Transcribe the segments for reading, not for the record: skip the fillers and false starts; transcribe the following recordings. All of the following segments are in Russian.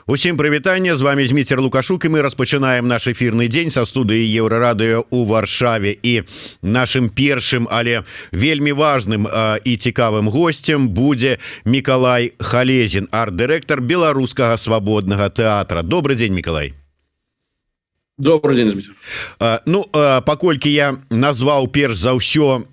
Усім прывітанне, з вами Зміцер Лукашук, і мы распачынаем наш эфірны дзень са студыі Еўрарадыё ў Варшаве. І нашым першым, але вельмі важным і цікавым госцем будзе Мікалай Халезін, арт-дырэктар беларускага свабоднага тэатра. Добрый дзень, Мікалай. Добрый день, Дмитрий. Паколькі я назваў перш за ўсё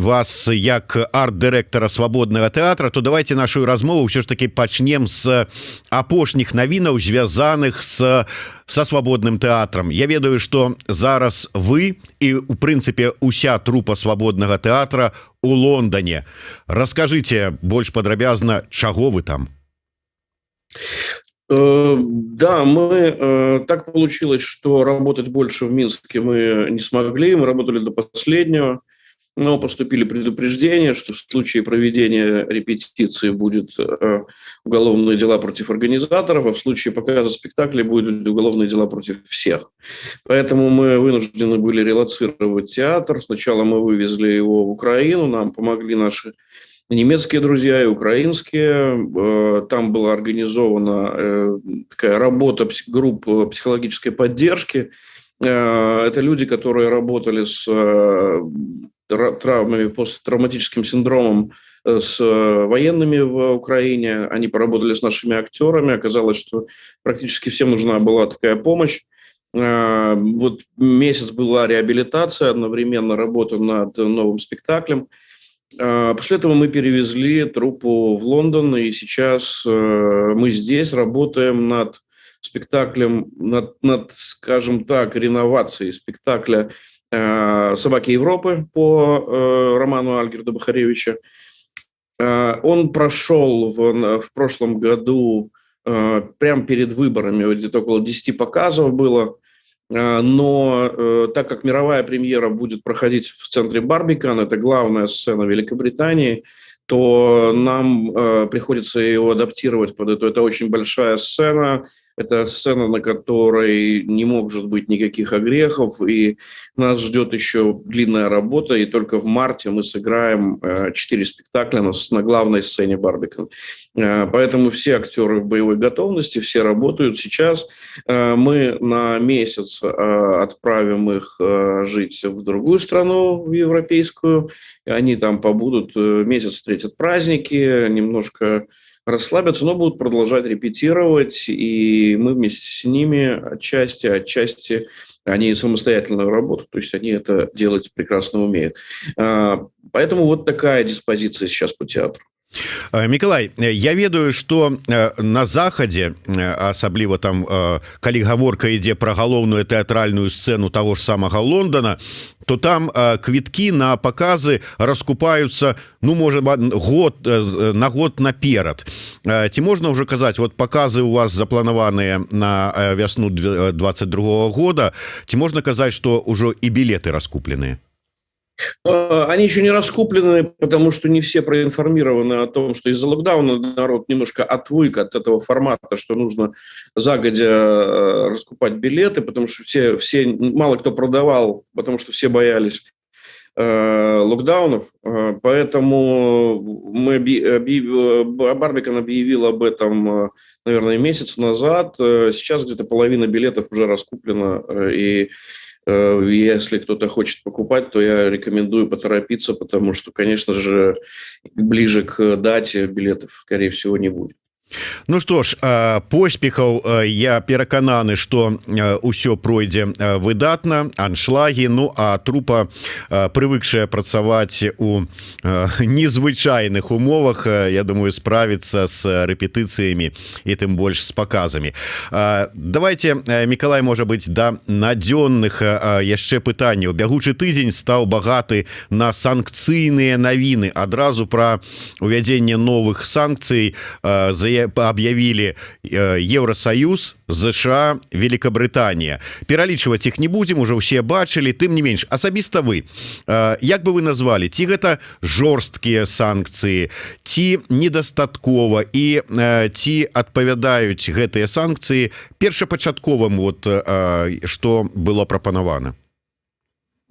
вас як арт-дырэктара свабоднага тэатра, то давайте нашу размову ўсё ж таки пачнем з апошніх навінаў, звязаных са свабодным тэатрам. Я ведаю, што зараз вы і у прынцыпе уся трупа свабоднага тэатра у Лондоне. Раскажыце больш падрабязна, чаго вы там? Да, мы так получилось, что работать больше в Минске мы не смогли, мы работали до последнего, но поступили предупреждения, что в случае проведения репетиции будет уголовные дела против организаторов, а в случае показа спектакля будут уголовные дела против всех. Поэтому мы вынуждены были релоцировать театр. Сначала мы вывезли его в Украину, нам помогли наши немецкие друзья и украинские. Там была организована такая работа групп психологической поддержки. Это люди, которые работали с травмами, посттравматическим синдромом, с военными в Украине. Они поработали с нашими актерами. Оказалось, что практически всем нужна была такая помощь. Вот месяц была реабилитация, одновременно работа над новым спектаклем. После этого мы перевезли труппу в Лондон, и сейчас мы здесь работаем над спектаклем, над, скажем так, реновацией спектакля «Собаки Европы» по роману Альгерда Бахаревича. Он прошел в прошлом году, прямо перед выборами, где-то около 10 показов было. Но так как мировая премьера будет проходить в центре Барбикан, это главная сцена Великобритании, то нам приходится ее адаптировать под эту. Это очень большая сцена, это сцена, на которой не может быть никаких огрехов, и нас ждет еще длинная работа, и только в марте мы сыграем 4 спектакля на главной сцене Барбикан. Поэтому все актеры в боевой готовности, все работают сейчас. Мы на месяц отправим их жить в другую страну, в европейскую, и они там побудут месяц, встретят праздники, немножко расслабятся, но будут продолжать репетировать, и мы вместе с ними отчасти они самостоятельно работают, то есть они это делать прекрасно умеют. Поэтому вот такая диспозиция сейчас по театру. Мікалай, я ведаю, што на захадзе, асабліва там, калі гаворка ідзе пра галоўную тэатральную сцэну таго ж самага Лондона, то там квіткі на паказы раскупаюцца, ну, можа, на год наперад. Ці можна ўжо казаць, вот паказы у вас запланаваныя на вясну 22-го года, ці можна казаць, што ўжо і білеты раскупленыя? Они еще не раскуплены, потому что не все проинформированы о том, что из-за локдауна народ немножко отвык от этого формата, что нужно загодя раскупать билеты, потому что все мало кто продавал, потому что все боялись локдаунов. Поэтому Барбикан объявил об этом, наверное, месяц назад. Сейчас где-то половина билетов уже раскуплена, и если кто-то хочет покупать, то я рекомендую поторопиться, потому что, конечно же, ближе к дате билетов, скорее всего, не будет. Ну што ж, поспехаў, я перакананы, што ўсё пройдзе выдатна, аншлагі, ну а трупа, прывыкшая працаваць у незвычайных умовах, я думаю, справіцца з рэпетыцыямі і тым больш з паказамі. Давайте, Мікалай, можа быць, да надзённых яшчэ пытанняў. Бягучы тыдзень стаў багаты на санкцыйныя навіны. Адразу пра увядзенне новых санкцый объявили Евросоюз, США, Великобритания. Пералічваць их не будем, уже все бачили. Тым не менш, асабіста вы, як бы вы назвали, ці гэта жорсткія санкцыі, ці недастаткова, і ці адпавядаюць гэтыя санкцыі першапачатковым, вот, што было прапанавана?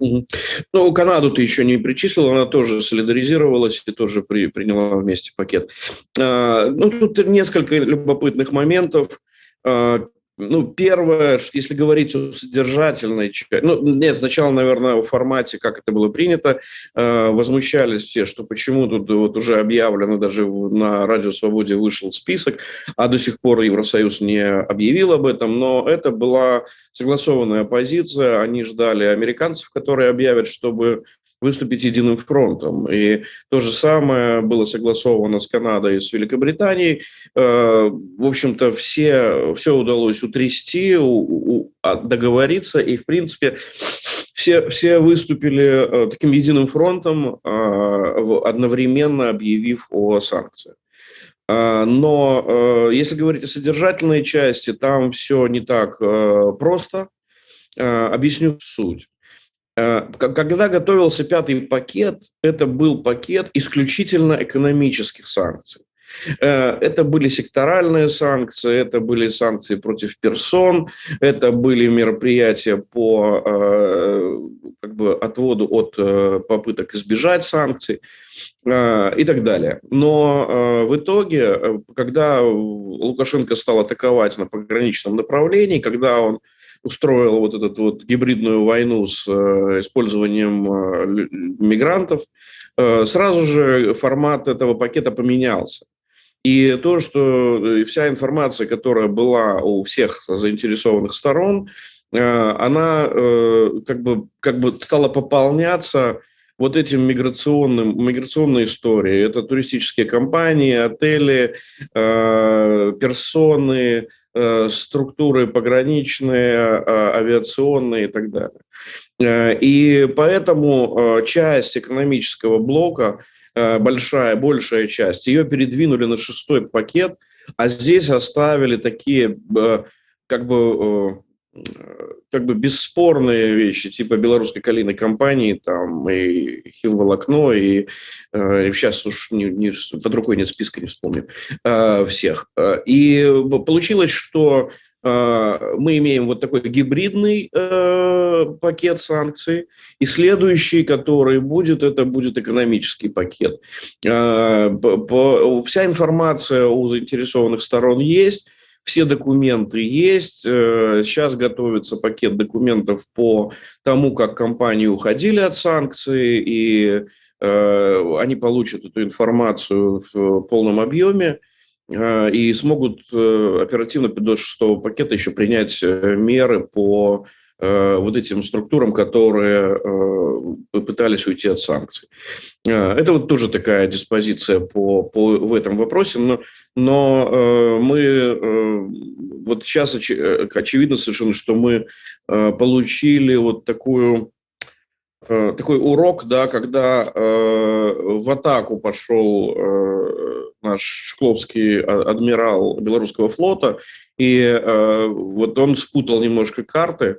Ну, Канаду ты еще не причислил, она тоже солидаризировалась и тоже приняла вместе пакет. Ну, тут несколько любопытных моментов. Ну, первое, если говорить о содержательной части, ну, нет, сначала, наверное, о формате, как это было принято, возмущались все, что почему тут вот уже объявлено, даже на Радио Свободе вышел список, а до сих пор Евросоюз не объявил об этом, но это была согласованная позиция, они ждали американцев, которые объявят, чтобы выступить единым фронтом. И то же самое было согласовано с Канадой и с Великобританией. В общем-то, все удалось утрясти, договориться, и, в принципе, все выступили таким единым фронтом, одновременно объявив о санкциях. Но если говорить о содержательной части, там все не так просто. Объясню суть. Когда готовился пятый пакет, это был пакет исключительно экономических санкций. Это были секторальные санкции, это были санкции против персон, это были мероприятия по отводу от попыток избежать санкций и так далее. Но в итоге, когда Лукашенко стал атаковать на пограничном направлении, когда он устроил вот эту вот гибридную войну с использованием мигрантов, сразу же формат этого пакета поменялся. И то, что вся информация, которая была у всех заинтересованных сторон, она как бы стала пополняться вот этим миграционной историей. Это туристические компании, отели, персоны, структуры пограничные, авиационные и так далее. И поэтому часть экономического блока, большая часть, ее передвинули на 6-й пакет, а здесь оставили такие как бы бесспорные вещи, типа белорусской калийной компании, там, и химволокно, и сейчас уж под рукой нет списка, не вспомню всех. И получилось, что мы имеем вот такой гибридный пакет санкций, и следующий, который будет, это будет экономический пакет. Вся информация у заинтересованных сторон есть, все документы есть. Сейчас готовится пакет документов по тому, как компании уходили от санкций, и они получат эту информацию в полном объеме и смогут оперативно до 6-го пакета еще принять меры по вот этим структурам, которые пытались уйти от санкций. Это вот тоже такая диспозиция в этом вопросе, но мы вот сейчас очевидно совершенно, что мы получили вот такой урок, да, когда в атаку пошел наш шкловский адмирал Белорусского флота, и вот он спутал немножко карты.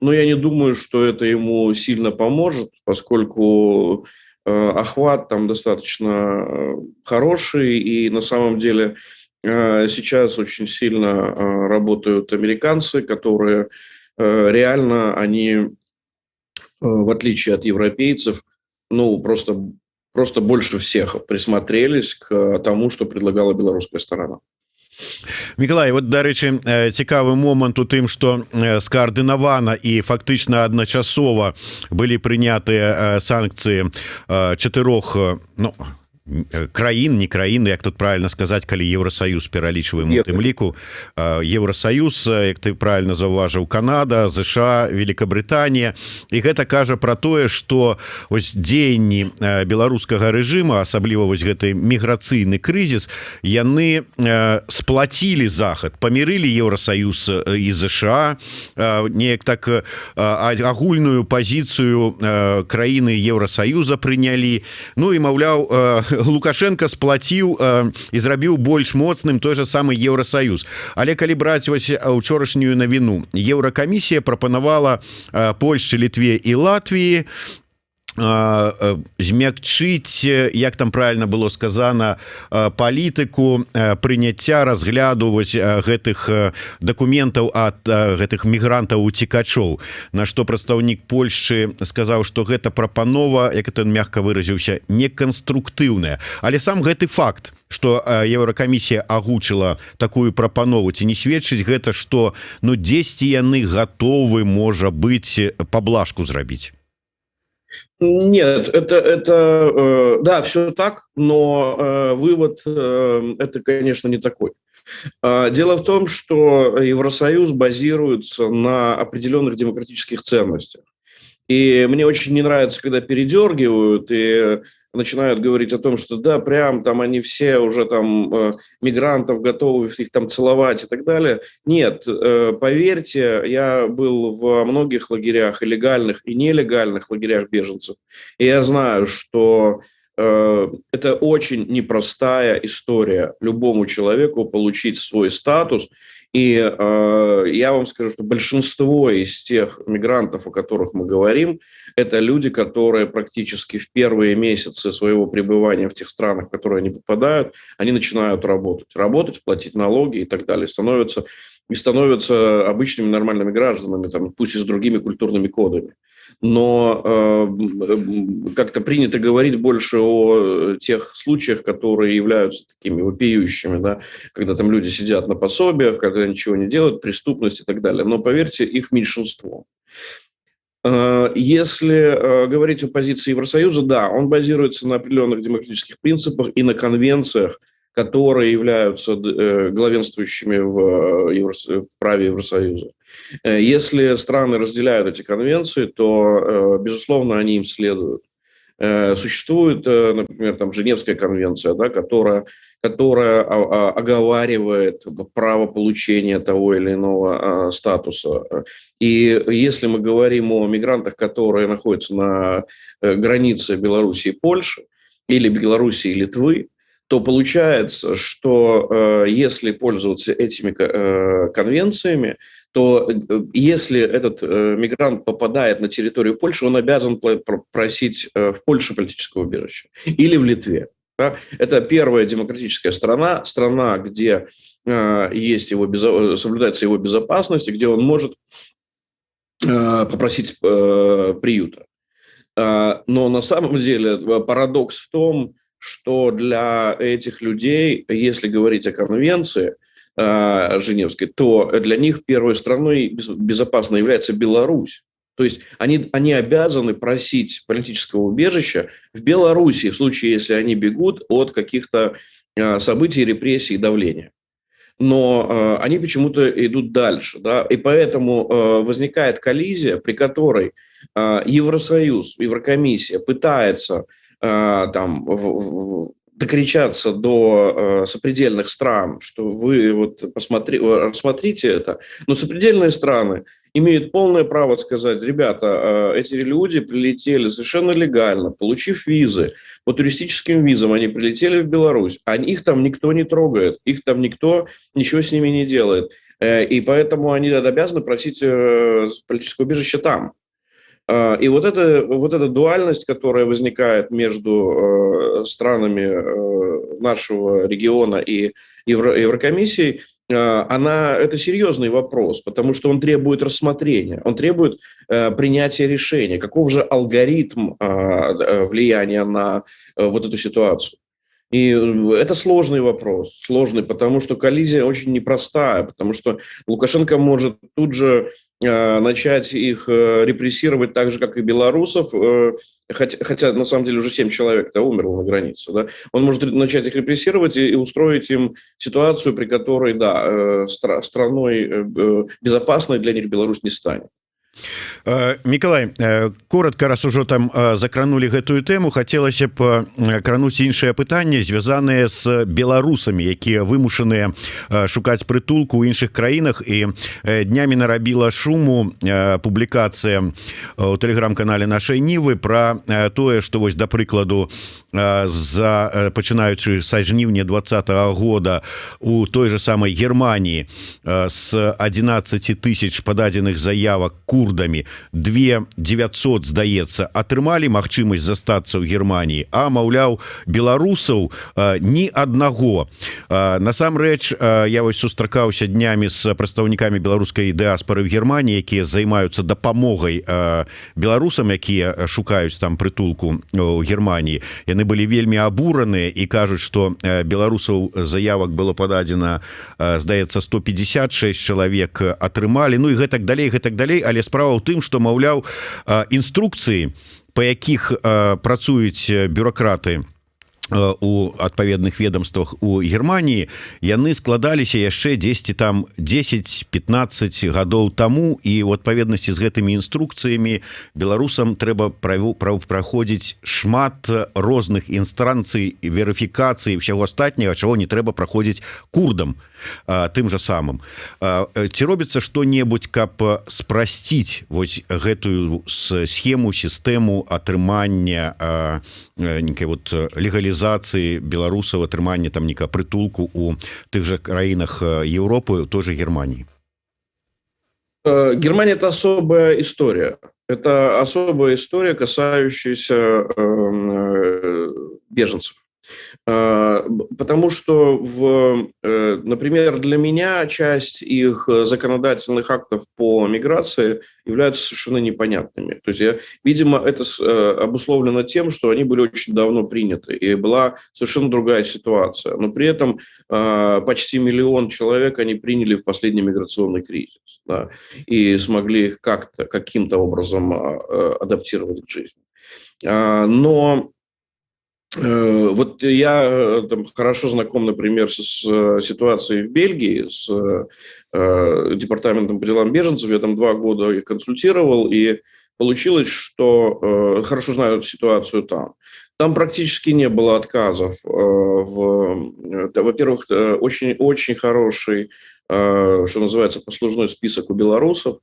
Но я не думаю, что это ему сильно поможет, поскольку охват там достаточно хороший, и на самом деле сейчас очень сильно работают американцы, которые реально, они, в отличие от европейцев, ну, просто больше всех присмотрелись к тому, что предлагала белорусская сторона. Микалай, вот, дарэчы, цікавы момант у тым, што скаардынавана і фактычна адначасова былі прынятыя санкцыі 4 краін, не краіны, як тут правильно сказаць, калі Евросоюз пералічваем у тым ліку. Евросоюз, як ты правильно заўважыў, Канада, США, Великобританія, і гэта кажа пра тое, што вось дзеянні беларускага рэжыма, асабліва вось гэты міграцыйны крызіс, яны сплацілі захад, памірылі Евросоюз і США, неяк так агульную пазіцыю краіны Евросоюза прынялі, ну і маўляў, Лукашенко сплаціў і зрабіў больш моцным той же самы Евросоюз. Але калі браць вось учорашнюю навіну, Еўракамісія прапанавала Польшчы, Літве і Латвіі змякчыць, як там правильно было сказано, палітыку прыняцця разгляду вось гэтых дакументаў ад гэтых мігрантаў-уцікачоў, на што прадстаўнік Польшчы сказаў, што гэта прапанова, як это ён мягка выразіўся, неканструктыўная. Але сам гэты факт, что Еўракамісія агучыла такую прапанову, ці не сведчыць гэта, што ну дзесьці яны гатовы, можа быць, паблажку зрабіць? Нет, да, все так, но вывод это, конечно, не такой. Дело в том, что Евросоюз базируется на определенных демократических ценностях. И мне очень не нравится, когда передергивают и начинают говорить о том, что да, прям там они все уже там мигрантов готовы их там целовать и так далее. Нет, поверьте, я был во многих лагерях, и легальных, и нелегальных лагерях беженцев, и я знаю, что это очень непростая история любому человеку получить свой статус. И я вам скажу, что большинство из тех мигрантов, о которых мы говорим, это люди, которые практически в первые месяцы своего пребывания в тех странах, в которые они попадают, они начинают работать, платить налоги и так далее, становятся обычными нормальными гражданами, там, пусть и с другими культурными кодами. Но как-то принято говорить больше о тех случаях, которые являются такими вопиющими, да, когда там люди сидят на пособиях, когда ничего не делают, преступность и так далее. Но, поверьте, их меньшинство. Если говорить о позиции Евросоюза, да, он базируется на определенных демократических принципах и на конвенциях, которые являются главенствующими в праве Евросоюза. Если страны разделяют эти конвенции, то, безусловно, они им следуют. Существует, например, там Женевская конвенция, да, которая оговаривает право получения того или иного статуса. И если мы говорим о мигрантах, которые находятся на границе Беларуси и Польши, или Беларуси и Литвы, то получается, что если пользоваться этими конвенциями, то если этот мигрант попадает на территорию Польши, он обязан просить в Польше политического убежища или в Литве. Да? Это первая демократическая страна, где соблюдается его безопасность, и где он может попросить приюта. Но на самом деле парадокс в том, что для этих людей, если говорить о конвенции Женевской, то для них первой страной безопасной является Беларусь. То есть они обязаны просить политического убежища в Беларуси, в случае, если они бегут от каких-то событий, репрессий и давления. Но они почему-то идут дальше. Да? И поэтому возникает коллизия, при которой Евросоюз, Еврокомиссия пытается докричаться до сопредельных стран, что вы рассмотрите это. Но сопредельные страны имеют полное право сказать: ребята, эти люди прилетели совершенно легально, получив визы, по туристическим визам они прилетели в Беларусь, а их там никто не трогает, их там никто ничего с ними не делает. И поэтому они обязаны просить политическое убежище там. И вот эта дуальность, которая возникает между странами нашего региона и Еврокомиссией, это серьезный вопрос, потому что он требует рассмотрения, он требует принятия решения. Каков же алгоритм влияния на вот эту ситуацию? И это сложный вопрос, потому что коллизия очень непростая, потому что Лукашенко может тут же начать их репрессировать так же, как и белорусов, хотя на самом деле уже 7 человек умерло на границе. Да? Он может начать их репрессировать и устроить им ситуацию, при которой, да, страной безопасной для них Беларусь не станет. Миколай, коротко, раз ужо там закранули гэтую тэму, хацелася б крануць іншае пытанне, звязанае з беларусамі, якія вымушаныя шукаць прытулку ў іншых краінах. І днямі нарабіла шуму публікацыя ў тэлеграм-канале нашай Нівы пра тое, што вось, да прыкладу, пачынаючы са жніўня 2020 года у той же самой Германии с 11 тысяч пададзеных заявак курдамі 2900, здаецца, атрымалі магчымасць застацца ў Германії, а маўляў, беларусаў ні аднаго. Насамрэч, я вось сустракаўся днямі з прадстаўнікамі беларускай дыаспары ў Германії, якія займаюцца дапамогай беларусам, якія шукаюць там прытулку ў Германії. Яны былі вельмі абураныя і кажуць, што беларусаў заявак было пададзена, здаецца, 156 чалавек атрымалі, ну і гэтак далей, але справа ў тым, што, маўляў, інструкцыі, па якіх працуюць бюракраты у адпаведных ведомствах у Германії, яны складаліся яшчэ 10-15 гадоў таму, і ў адпаведнасці з гэтымі інструкцыямі беларусам трэба праходзіць шмат розных інстанцый, верыфікацыі, ўсяго астатняга, чаго не трэба праходзіць курдам тым жа самым. Ці робіцца што-небудзь, каб спрасціць вось гэтую схему, сістэму атрымання некай вот легалізацыі беларусаў, атрымання там некага прытулку у тых жа краінах Европы, той же Германии? Германия – это особая история. Это особая история, касающаяся беженцев. Потому что, например, для меня часть их законодательных актов по миграции являются совершенно непонятными. То есть, видимо, это обусловлено тем, что они были очень давно приняты, и была совершенно другая ситуация. Но при этом почти 1 миллион человек они приняли в последний миграционный кризис, да, и смогли их каким-то образом адаптировать к жизни. Но вот я там хорошо знаком, например, с ситуацией в Бельгии, с департаментом по делам беженцев. Я там 2 года их консультировал, и получилось, что хорошо знаю эту ситуацию там. Там практически не было отказов. Во-первых, очень хороший, что называется, послужной список у белорусов.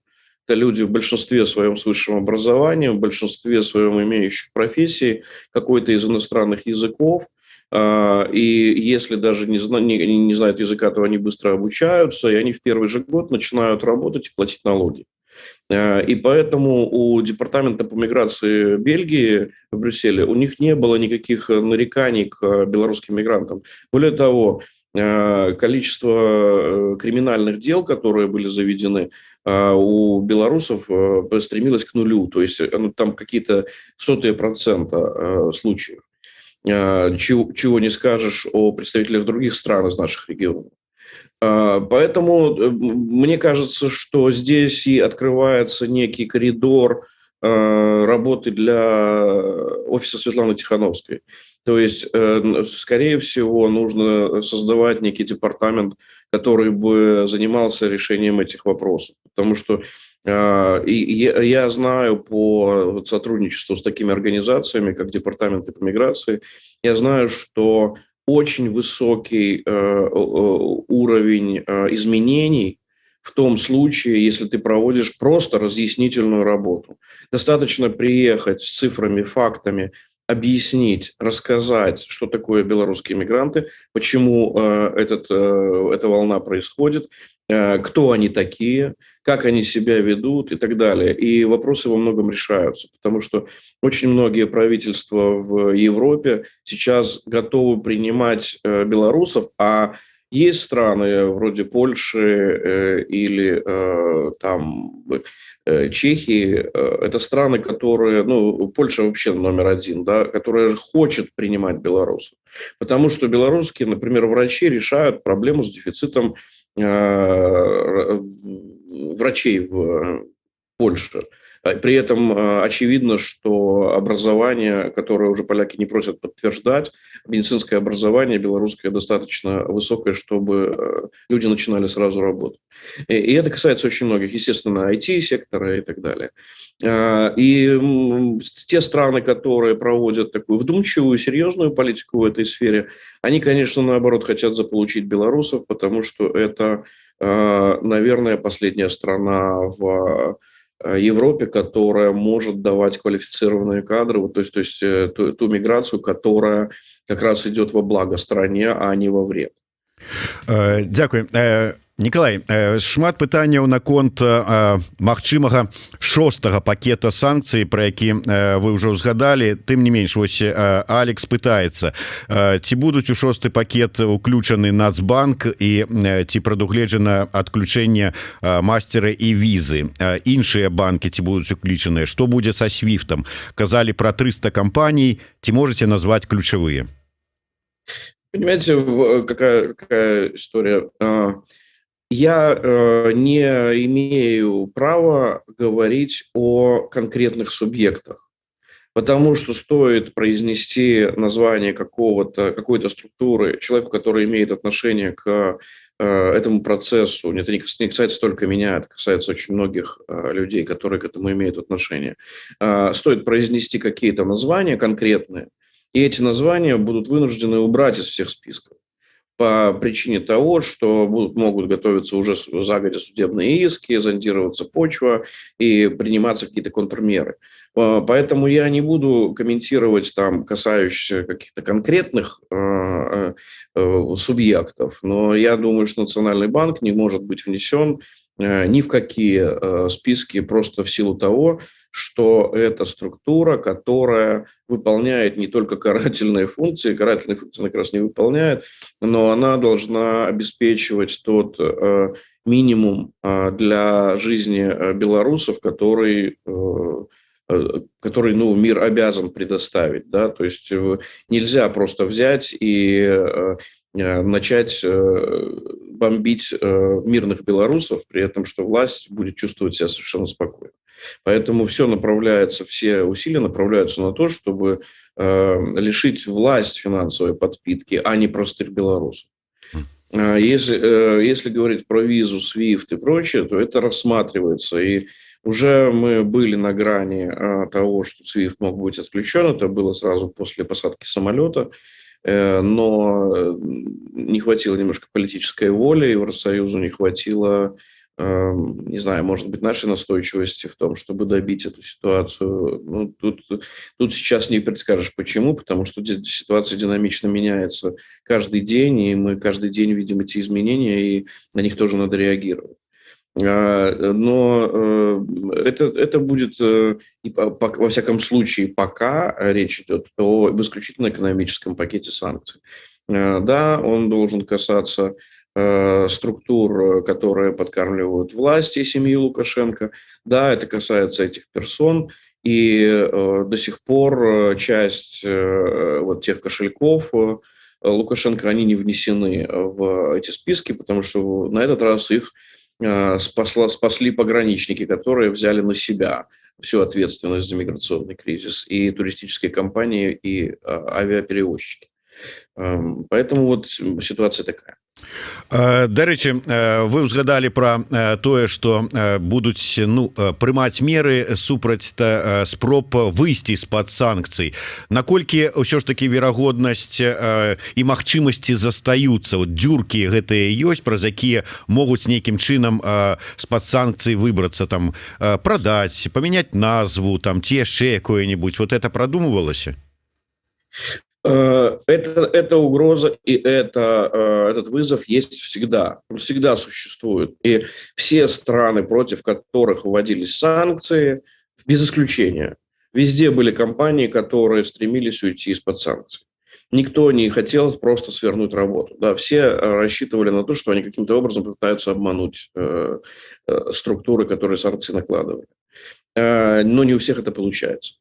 Это люди в большинстве своем с высшим образованием, в большинстве своем имеющих профессии, какой-то из иностранных языков. И если даже не знают языка, то они быстро обучаются, и они в первый же год начинают работать и платить налоги. И поэтому у департамента по миграции Бельгии в Брюсселе у них не было никаких нареканий к белорусским мигрантам. Более того, количество криминальных дел, которые были заведены, у белорусов стремилось к нулю. То есть там какие-то 0,00% случаев. Чего не скажешь о представителях других стран из наших регионов. Поэтому мне кажется, что здесь и открывается некий коридор работы для офиса Светланы Тихановской. То есть, скорее всего, нужно создавать некий департамент, который бы занимался решением этих вопросов. Потому что я знаю по сотрудничеству с такими организациями, как департаменты по миграции, я знаю, что очень высокий уровень изменений в том случае, если ты проводишь просто разъяснительную работу. Достаточно приехать с цифрами, фактами, объяснить, рассказать, что такое белорусские мигранты, почему эта волна происходит, кто они такие, как они себя ведут и так далее. И вопросы во многом решаются, потому что очень многие правительства в Европе сейчас готовы принимать белорусов, а есть страны вроде Польши или там Чехии, это страны, которые, Польша вообще номер 1, да, которая хочет принимать белорусов. Потому что белорусские, например, врачи решают проблему с дефицитом врачей в Польше. При этом очевидно, что образование, которое уже поляки не просят подтверждать, медицинское образование белорусское достаточно высокое, чтобы люди начинали сразу работать. И это касается очень многих, естественно, IT-сектора и так далее. И те страны, которые проводят такую вдумчивую, серьезную политику в этой сфере, они, конечно, наоборот, хотят заполучить белорусов, потому что это, наверное, последняя страна в Европе, которая может давать квалифицированные кадры, то есть ту миграцию, которая как раз идет во благо стране, а не во вред. Дякую. Николай, шмат пытанняў наконт магчымага 6-го пакета санкцый, про які вы ўжо ўзгадалі. Тым не менш, вось Алекс пытаецца, ці будуць у 6-й пакет уключаны Нацбанк і ці прадугледжана адключэнне мастера і візы. Іншыя банкі ці будуць уключаныя? Што будзе са Свифтом? Казалі про 300 кампаній. Ці можете назваць ключавыя? Понимаете, какая история? Я не имею права говорить о конкретных субъектах, потому что стоит произнести название какой-то структуры человеку, который имеет отношение к этому процессу. Это не касается только меня, это касается очень многих людей, которые к этому имеют отношение. Стоит произнести какие-то названия конкретные, и эти названия будут вынуждены убрать из всех списков. По причине того, что могут готовиться уже загодя судебные иски, зондироваться почва и приниматься какие-то контрмеры. Поэтому я не буду комментировать там касающиеся каких-то конкретных субъектов, но я думаю, что Национальный банк не может быть внесен ни в какие списки просто в силу того, что это структура, которая выполняет не только карательные функции она как раз не выполняет, но она должна обеспечивать тот минимум для жизни белорусов, который мир обязан предоставить. Да? То есть нельзя просто взять и начать бомбить мирных белорусов, при этом, что власть будет чувствовать себя совершенно спокойно. Поэтому все усилия направляются на то, чтобы лишить власть финансовой подпитки, а не простых белорусов. Если говорить про визу, SWIFT и прочее, то это рассматривается. И уже мы были на грани того, что SWIFT мог быть отключен. Это было сразу после посадки самолета. Но не хватило немножко политической воли, Евросоюзу не хватило, не знаю, может быть, нашей настойчивости в том, чтобы добить эту ситуацию. Тут сейчас не предскажешь почему, потому что ситуация динамично меняется каждый день, и мы каждый день видим эти изменения, и на них тоже надо реагировать. Но это будет, во всяком случае, пока речь идет об исключительно экономическом пакете санкций. Да, он должен касаться структур, которые подкармливают власть и семью Лукашенко. Да, это касается этих персон. И до сих пор часть вот тех кошельков Лукашенко, они не внесены в эти списки, потому что на этот раз их спасли пограничники, которые взяли на себя всю ответственность за миграционный кризис, и туристические компании, и авиаперевозчики. Поэтому вот ситуация такая. Дарэчы, вы ўзгадалі пра тое, што будуць прымаць меры супраць спроб выйсці з-пад санкцый. Наколькі ўсё ж такі верагоднасць і магчымасці застаюцца, дзюркі гэтыя ёсць, праз якія могуць нейкім чынам з-пад санкцый выбрацца, там прадаць, памяняць назву, там ці яшчэ якое-нибудь. Вот это продумывалася? Эта угроза и этот вызов есть всегда. Он всегда существует. И все страны, против которых вводились санкции, без исключения, везде были компании, которые стремились уйти из-под санкций. Никто не хотел просто свернуть работу. Да, все рассчитывали на то, что они каким-то образом пытаются обмануть структуры, которые санкции накладывали. Но не у всех это получается.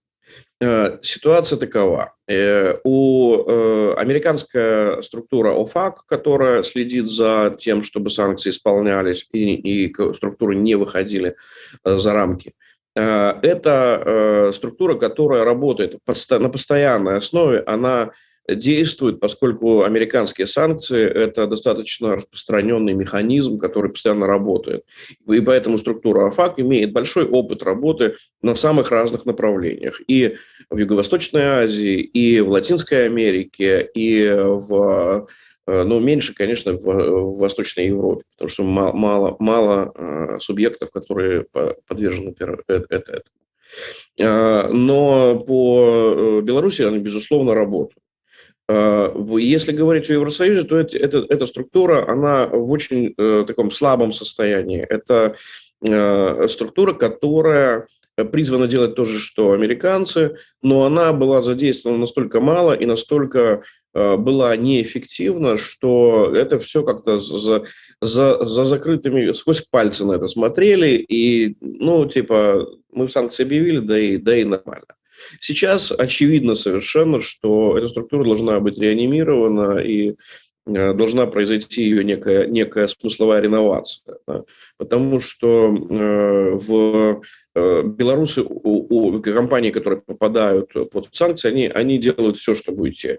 Ситуация такова. Американская структура ОФАК, которая следит за тем, чтобы санкции исполнялись и структуры не выходили за рамки, это структура, которая работает на постоянной основе, она действует, поскольку американские санкции – это достаточно распространенный механизм, который постоянно работает. И поэтому структура ОФАК имеет большой опыт работы на самых разных направлениях. И в Юго-Восточной Азии, и в Латинской Америке, и меньше, конечно, в Восточной Европе, потому что мало субъектов, которые подвержены этому. Но по Беларуси они, безусловно, работают. Если говорить о Евросоюзе, то эта структура, она в очень таком слабом состоянии. Это структура, которая призвана делать то же, что американцы, но она была задействована настолько мало и настолько была неэффективна, что это все как-то за закрытыми, сквозь пальцы на это смотрели, и, ну, типа, мы санкции объявили, да и нормально. Сейчас очевидно совершенно, что эта структура должна быть реанимирована и должна произойти ее некая смысловая реновация. Да? Потому что в белорусы, компании, которые попадают под санкции, они делают все, чтобы уйти.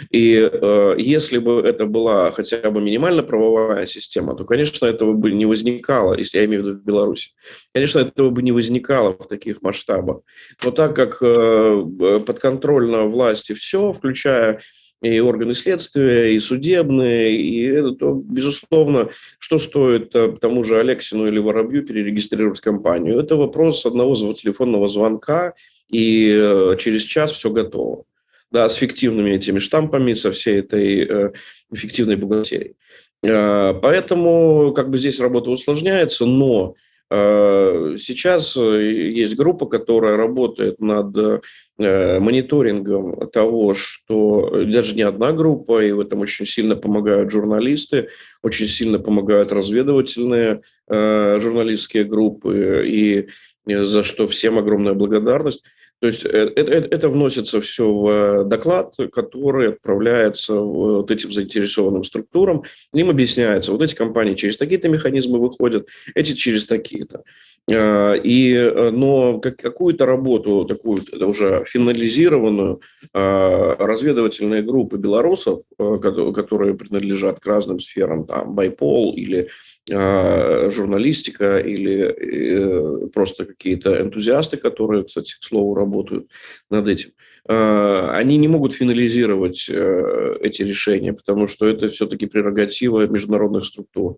И если бы это была хотя бы минимально правовая система, то, конечно, этого бы не возникало, если я имею в виду в Беларуси. Конечно, этого бы не возникало в таких масштабах. Но так как подконтрольно власти все, включая и органы следствия, и судебные, и это, то, безусловно, что стоит тому же Алексину или Воробью перерегистрировать компанию? Это вопрос одного телефонного звонка, и через час все готово. Да, с фиктивными этими штампами, со всей этой фиктивной бухгалтерией. Поэтому как бы здесь работа усложняется, но сейчас есть группа, которая работает над мониторингом того, что даже не одна группа, и в этом очень сильно помогают журналисты, очень сильно помогают разведывательные журналистские группы, и за что всем огромная благодарность. То есть это вносится все в доклад, который отправляется вот этим заинтересованным структурам. Им объясняется, вот эти компании через такие-то механизмы выходят, эти через такие-то. Но какую-то работу, такую уже финализированную, разведывательные группы белорусов, которые принадлежат к разным сферам, там, байпол или журналистика, или просто какие-то энтузиасты, которые, кстати, к слову, работают над этим, они не могут финализировать эти решения, потому что это все-таки прерогатива международных структур.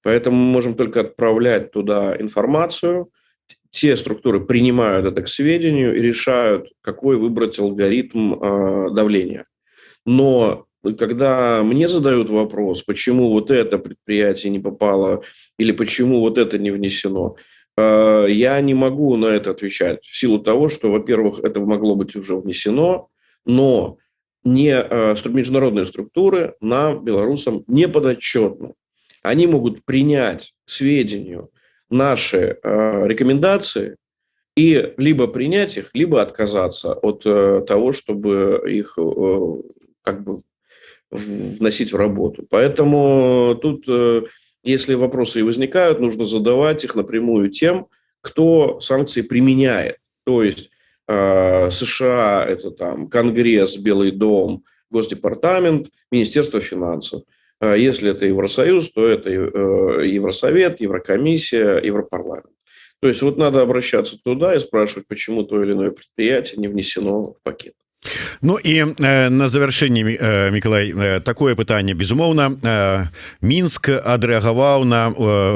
Поэтому мы можем только отправлять туда информацию. Те структуры принимают это к сведению и решают, какой выбрать алгоритм давления. Но когда мне задают вопрос, почему вот это предприятие не попало или почему вот это не внесено, я не могу на это отвечать в силу того, что, во-первых, это могло быть уже внесено, но международные структуры нам, белорусам, не подотчетны. Они могут принять к сведению наши рекомендации и либо принять их, либо отказаться от того, чтобы их как бы вносить в работу. Поэтому тут, если вопросы и возникают, нужно задавать их напрямую тем, кто санкции применяет. То есть США – это там Конгресс, Белый дом, Госдепартамент, Министерство финансов. Если это Евросоюз, то это Евросовет, Еврокомиссия, Европарламент. То есть вот надо обращаться туда и спрашивать, почему то или иное предприятие не внесено в пакет. Ну і на завяршэнні, Мікалай, такое пытанне, безумоўна, Мінск адрэагаваў на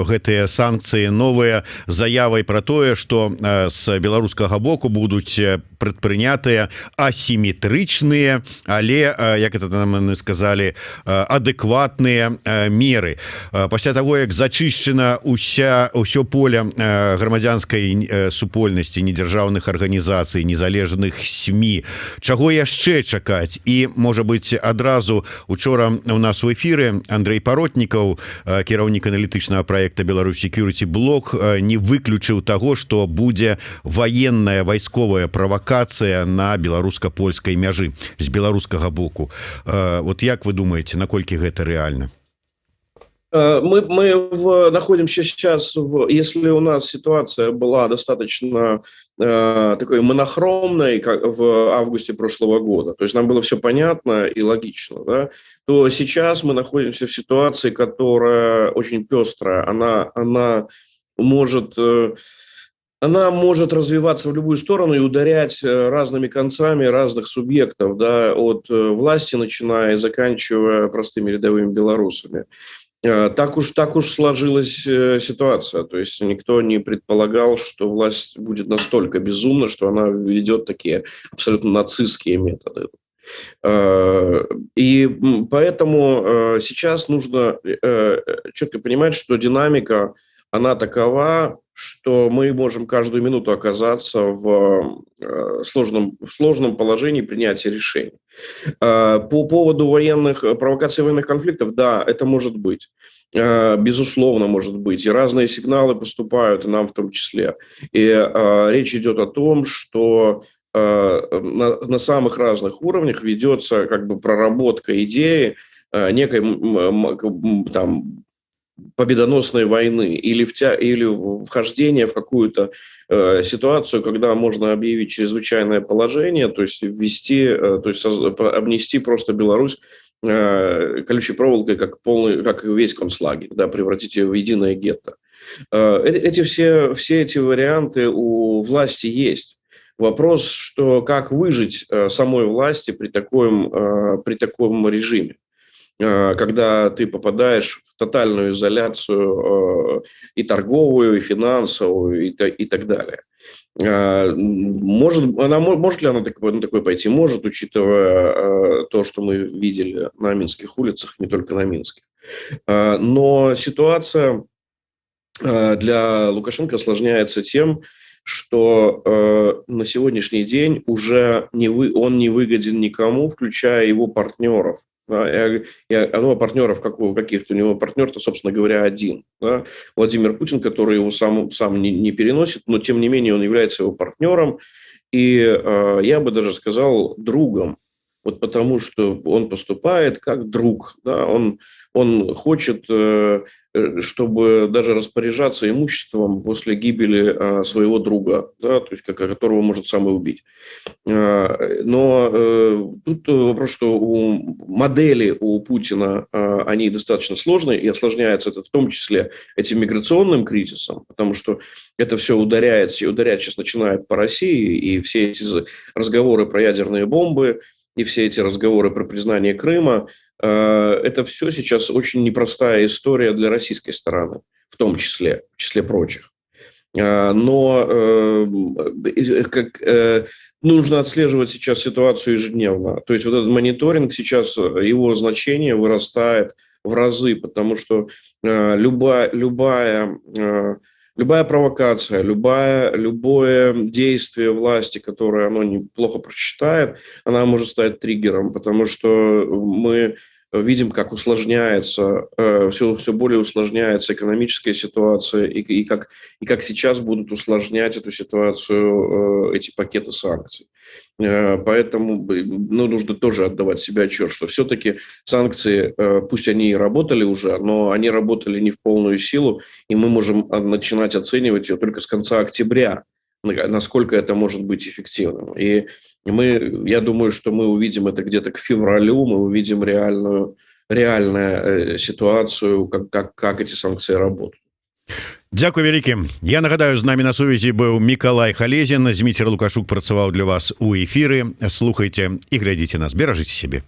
гэтыя санкцыі новыя заявай пра тое, што з беларускага боку будуць прадпрынятыя асіметрычныя, але, як это нам сказалі, адэкватныя меры. Пасля таго, як зачышчана ўсё поле грамадзянскай супольнасці, недзяржаўных арганізацый, незалежных СМІ, чаго яшчэ чакаць? І, можа быць, адразу учора у нас у эфіры Андрей Паротнікаў, кіраўнік аналітычнага праекта Беларусь Security Block, не выключыў таго, што будзе ваенная вайсковая правакацыя на беларуска-польскай мяжы з беларускага боку. Вот як вы думаете, наколькі гэта рэальна? Мы находимся сейчас, если у нас ситуация была достаточно такой монохромной, как в августе прошлого года, то есть нам было все понятно и логично, да, то сейчас мы находимся в ситуации, которая очень пестрая, она может развиваться в любую сторону и ударять разными концами разных субъектов, да, от власти начиная и заканчивая простыми рядовыми белорусами. Так уж сложилась ситуация. То есть никто не предполагал, что власть будет настолько безумна, что она ведет такие абсолютно нацистские методы. И поэтому сейчас нужно четко понимать, что динамика, она такова, что мы можем каждую минуту оказаться в сложном положении принятия решений. По поводу провокаций военных конфликтов, да, это может быть. Безусловно, может быть. И разные сигналы поступают, и нам в том числе. И речь идет о том, что на самых разных уровнях ведется как бы проработка идеи некой там победоносной войны или вхождение в какую-то ситуацию, когда можно объявить чрезвычайное положение, то есть обнести просто Беларусь колючей проволокой, как весь концлагерь, да, превратить ее в единое гетто. Все эти варианты у власти есть. Вопрос, что как выжить самой власти при таком режиме, когда ты попадаешь в тотальную изоляцию и торговую, и финансовую, и так далее. Может ли она на такое пойти? Может, учитывая то, что мы видели на минских улицах, не только на минских. Но ситуация для Лукашенко осложняется тем, что на сегодняшний день уже он не выгоден никому, включая его партнеров. Партнеров каких-то, у него партнер-то, собственно говоря, один. Да? Владимир Путин, который его сам не переносит, но тем не менее он является его партнером. И я бы даже сказал другом. Вот потому что он поступает как друг. Да? Он хочет, чтобы даже распоряжаться имуществом после гибели своего друга, да, то есть которого может сам и убить. Но тут вопрос, что модели у Путина, они достаточно сложные, и осложняется это в том числе этим миграционным кризисом, потому что это все ударять сейчас начинает по России, и все эти разговоры про ядерные бомбы, и все эти разговоры про признание Крыма, это все сейчас очень непростая история для российской стороны, в том числе, в числе прочих. Но нужно отслеживать сейчас ситуацию ежедневно. То есть вот этот мониторинг сейчас, его значение вырастает в разы, потому что любая провокация, любое действие власти, которое оно неплохо просчитает, она может стать триггером, потому что мы видим, как усложняется, все более усложняется экономическая ситуация, и как сейчас будут усложнять эту ситуацию эти пакеты санкций. Поэтому нужно тоже отдавать себе отчет, что все-таки санкции, пусть они и работали уже, но они работали не в полную силу, и мы можем начинать оценивать ее только с конца октября, насколько это может быть эффективным. И я думаю, что мы увидим это где-то к февралю, мы увидим реальную ситуацию, как эти санкции работают. Дзякуй вялікі. Я нагадаю, з намі на сувязі быў Мікалай Халезін. Зміцер Лукашук працаваў для вас у эфіры. Слухайце і глядзіце нас, беражыце сябе.